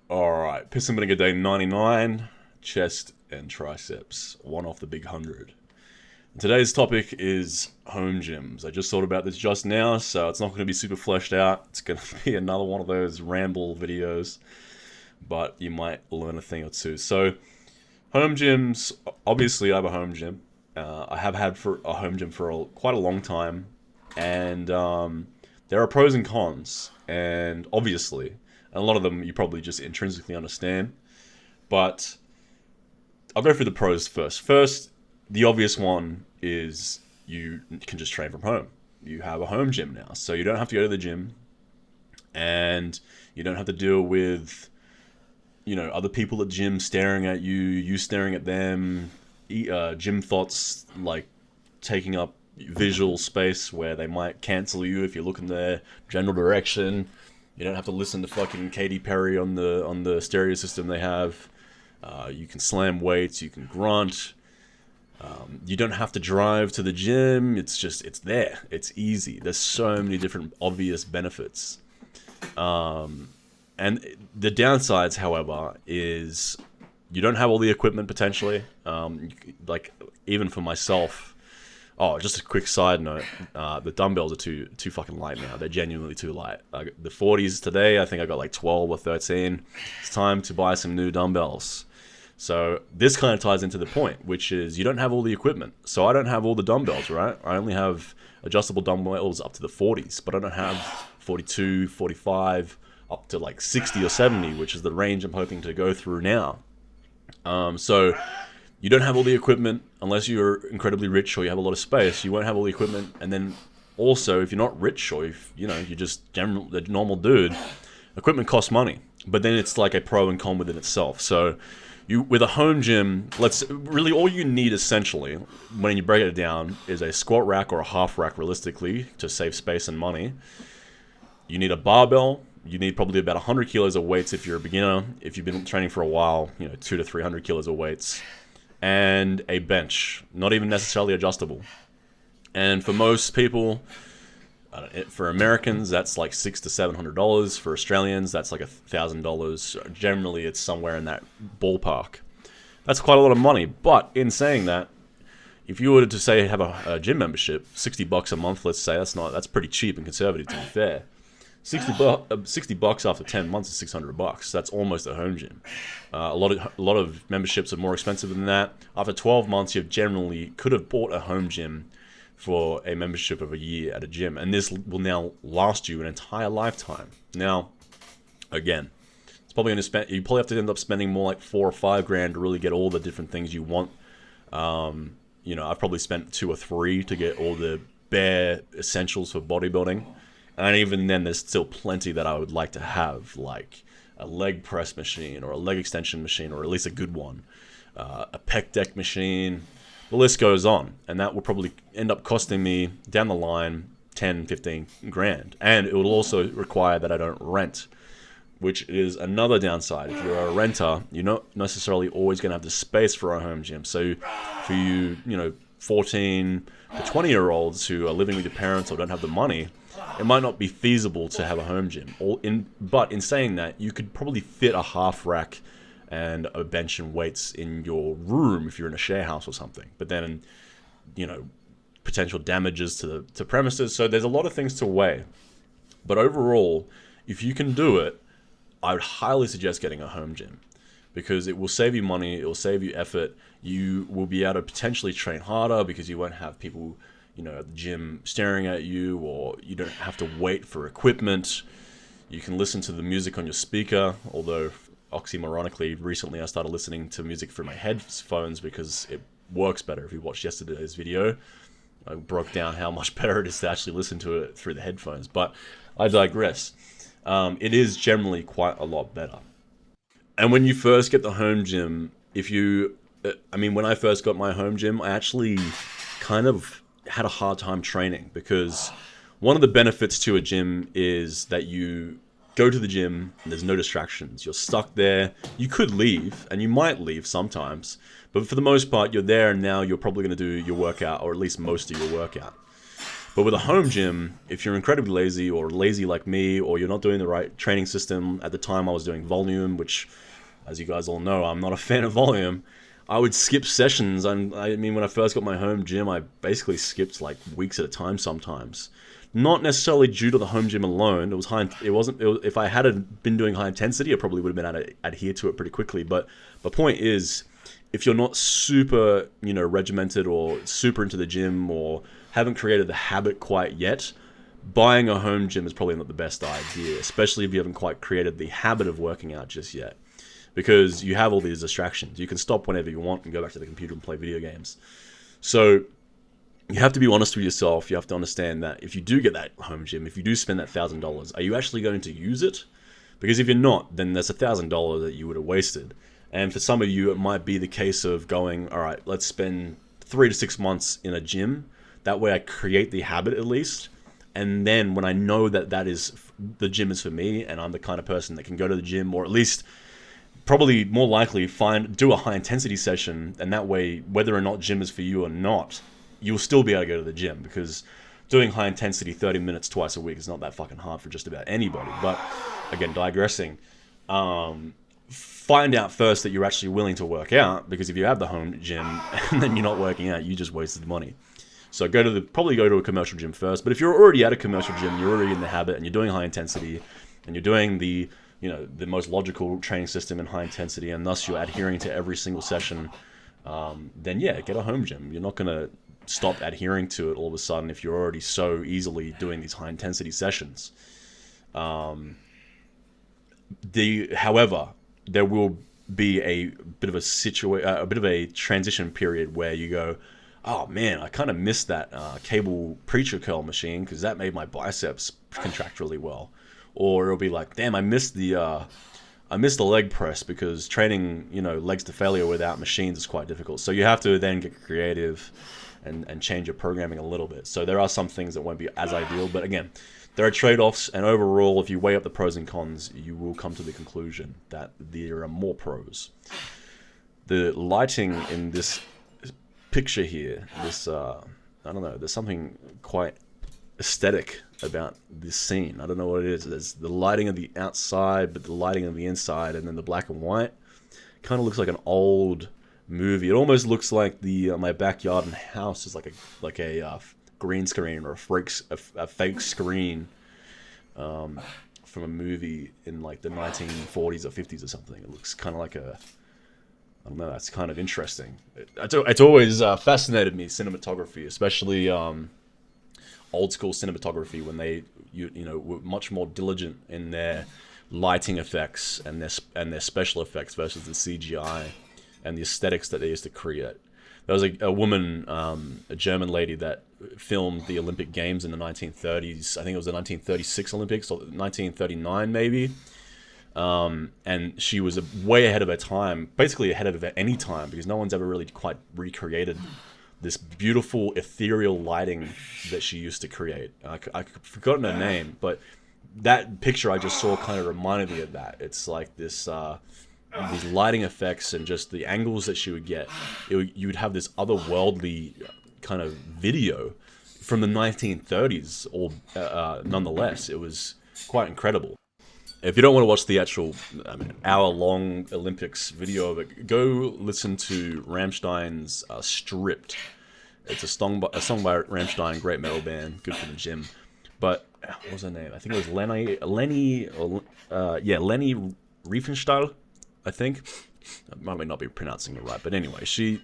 Alright, Piston Vinegar Day 99, chest and triceps, one off the big 100. Today's topic is home gyms. I just thought about this just now, so it's not going to be super fleshed out. It's going to be another one of those ramble videos, but you might learn a thing or two. So, home gyms, obviously I have a home gym. I have had for a home gym for quite a long time, and there are pros and cons, and obviously, and a lot of them you probably just intrinsically understand, but I'll go through the pros first. First, the obvious one is you can just train from home. You have a home gym now, so you don't have to go to the gym, and you don't have to deal with, other people at gym staring at you, you staring at them, gym thoughts like taking up visual space where they might cancel you if you look in their general direction. You don't have to listen to fucking Katy Perry on the stereo system they have. You can slam weights, you can grunt. You don't have to drive to the gym. It's there. It's easy. There's so many different obvious benefits. And the downsides, however, is you don't have all the equipment potentially. Like even for myself. Oh, just a quick side note. The dumbbells are too fucking light now. They're genuinely too light. The 40s today, I think I got like 12 or 13. It's time to buy some new dumbbells. So this kind of ties into the point, which is you don't have all the equipment. So I don't have all the dumbbells, right? I only have adjustable dumbbells up to the 40s, but I don't have 42, 45, up to like 60 or 70, which is the range I'm hoping to go through now. So you don't have all the equipment unless you're incredibly rich or you have a lot of space. You won't have all the equipment, and then also if you're not rich or if you're just a normal dude, equipment costs money. But then it's like a pro and con within itself. So with a home gym, really all you need essentially when you break it down is a squat rack or a half rack realistically to save space and money. You need a barbell. You need probably about 100 kilos of weights if you're a beginner. If you've been training for a while, 200 to 300 kilos of weights. And a bench, not even necessarily adjustable. And for most people, for Americans, that's like $600 to $700. For Australians, that's like $1,000. Generally, it's somewhere in that ballpark. That's quite a lot of money. But in saying that, if you were to say have a gym membership, $60 a month, let's say, that's pretty cheap and conservative to be fair. $60 after 10 months is $600. That's almost a home gym. A lot of memberships are more expensive than that. After 12 months, you generally could have bought a home gym for a membership of a year at a gym, and this will now last you an entire lifetime. Now, again, it's probably going to you probably have to end up spending more like $4 or $5 to really get all the different things you want. I've probably spent 2 or 3 to get all the bare essentials for bodybuilding. And even then, there's still plenty that I would like to have, like a leg press machine or a leg extension machine, or at least a good one, a pec deck machine. The list goes on. And that will probably end up costing me, down the line, 10, 15 grand. And it will also require that I don't rent, which is another downside. If you're a renter, you're not necessarily always going to have the space for a home gym. So for you, 14 to 20-year-olds who are living with your parents or don't have the money, it might not be feasible to have a home gym. But in saying that, you could probably fit a half rack and a bench and weights in your room if you're in a share house or something. But then, potential damages to premises. So there's a lot of things to weigh. But overall, if you can do it, I would highly suggest getting a home gym, because it will save you money, it will save you effort. You will be able to potentially train harder because you won't have people at the gym staring at you, or you don't have to wait for equipment. You can listen to the music on your speaker, although oxymoronically, recently I started listening to music through my headphones because it works better. If you watched yesterday's video, I broke down how much better it is to actually listen to it through the headphones, but I digress. It is generally quite a lot better. And when you first get the home gym, when I first got my home gym, I actually kind of had a hard time training, because one of the benefits to a gym is that you go to the gym and there's no distractions. You're stuck there. You could leave, and you might leave sometimes, but for the most part, you're there, and now you're probably going to do your workout, or at least most of your workout. But with a home gym, if you're incredibly lazy or lazy like me, or you're not doing the right training system, at the time I was doing volume, which, as you guys all know, I'm not a fan of volume. I would skip sessions. I mean, when I first got my home gym, I basically skipped like weeks at a time sometimes. Not necessarily due to the home gym alone. It was high. It wasn't. If I had been doing high intensity, I probably would have been able to adhere to it pretty quickly. But the point is, if you're not super, regimented or super into the gym or haven't created the habit quite yet, buying a home gym is probably not the best idea, especially if you haven't quite created the habit of working out just yet. Because you have all these distractions. You can stop whenever you want and go back to the computer and play video games. So you have to be honest with yourself. You have to understand that if you do get that home gym, if you do spend that $1,000, are you actually going to use it? Because if you're not, then there's $1,000 that you would have wasted. And for some of you, it might be the case of going, all right, let's spend 3 to 6 months in a gym. That way I create the habit at least. And then when I know that the gym is for me and I'm the kind of person that can go to the gym, or at least probably more likely do a high intensity session, and that way, whether or not gym is for you or not, you'll still be able to go to the gym, because doing high intensity 30 minutes twice a week is not that fucking hard for just about anybody. But again, digressing, find out first that you're actually willing to work out, because if you have the home gym and then you're not working out, you just wasted money. So probably go to a commercial gym first. But if you're already at a commercial gym, you're already in the habit and you're doing high intensity and you're doing the most logical training system in high intensity, and thus you're adhering to every single session, then yeah, get a home gym. You're not going to stop adhering to it all of a sudden if you're already so easily doing these high intensity sessions. However, there will be a bit of a transition period where you go, oh man, I kind of missed that cable preacher curl machine because that made my biceps contract really well. Or it'll be like, damn, I missed the leg press because training, legs to failure without machines is quite difficult. So you have to then get creative and change your programming a little bit. So there are some things that won't be as ideal, but again, there are trade-offs, and overall, if you weigh up the pros and cons, you will come to the conclusion that there are more pros. The lighting in this picture here, I don't know, there's something quite aesthetic about this scene. I don't know what it is. There's the lighting of the outside, but the lighting of the inside, and then the black and white kind of looks like an old movie. It almost looks like my backyard and house is like a green screen or a fake screen from a movie in like the 1940s or 50s or something. It looks kind of like I don't know. That's kind of interesting. It's always fascinated me, cinematography, especially old school cinematography, when they were much more diligent in their lighting effects and their special effects versus the CGI and the aesthetics that they used to create. There was a woman, a German lady, that filmed the Olympic Games in the 1930s. I think it was the 1936 Olympics or 1939 maybe. And she was way ahead of her time, basically ahead of any time, because no one's ever really quite recreated this beautiful ethereal lighting that she used to create. I've forgotten her name, but that picture I just saw kind of reminded me of that. It's like this, these lighting effects and just the angles that she would get. You would have this otherworldly kind of video from the 1930s, or nonetheless, it was quite incredible. If you don't want to watch the actual hour-long Olympics video of it, go listen to Rammstein's Stripped. It's a song by Rammstein, great metal band, good for the gym. But what was her name? I think it was Lenny Riefenstahl, I think. I might not be pronouncing it right, but anyway, she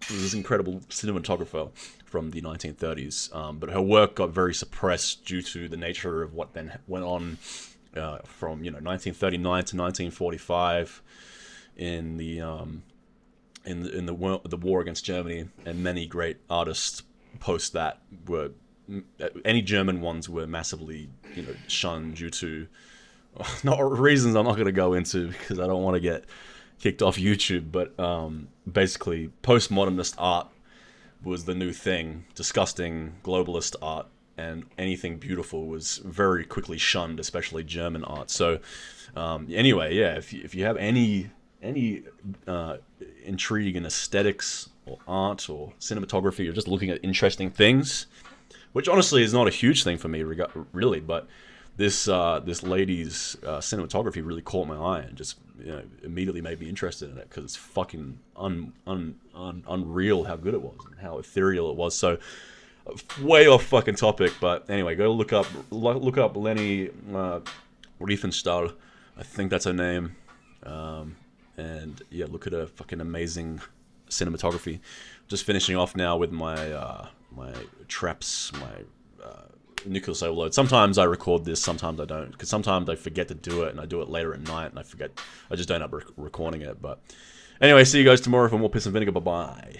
was this incredible cinematographer from the 1930s. But her work got very suppressed due to the nature of what then went on from 1939 to 1945 in the war against Germany, and many great artists post that were any German ones were massively shunned due to not reasons I'm not going to go into because I don't want to get kicked off YouTube, but basically postmodernist art was the new thing, disgusting globalist art, and anything beautiful was very quickly shunned, especially German art. So anyway, yeah, if you have any intrigue in aesthetics or art or cinematography, or just looking at interesting things, which honestly is not a huge thing for me, really. But this lady's cinematography really caught my eye and just immediately made me interested in it because it's fucking unreal how good it was and how ethereal it was. So way off fucking topic, but anyway, go look up Lenny Riefenstahl. I think that's her name. And yeah, look at her fucking amazing cinematography. Just finishing off now with my my traps, my nucleus overload. Sometimes I record this, sometimes I don't, because sometimes I forget to do it, and I do it later at night, and I just don't end up recording it. But anyway, see you guys tomorrow for more Piss and Vinegar. Bye bye.